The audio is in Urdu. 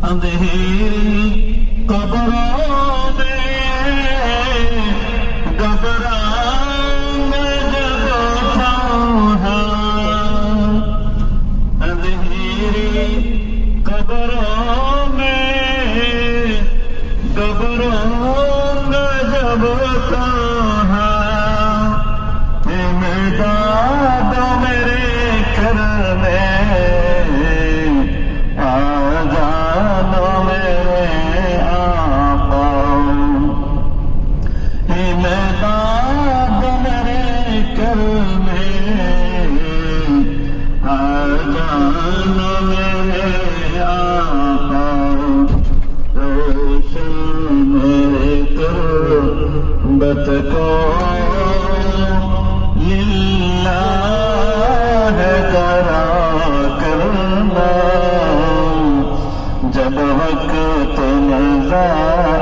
اندھیری قبروں میں گھبرائیں گے جب تنہا، اندھیری قبروں میں گھبرائیں گے جب تنہا، امداد میرے کرنے آ جانا میرے آقا، امداد میرے کرنے آ جانا میرے آقا، روشن میرے تربت کو للہ کرا کرنا، جب وقت نظر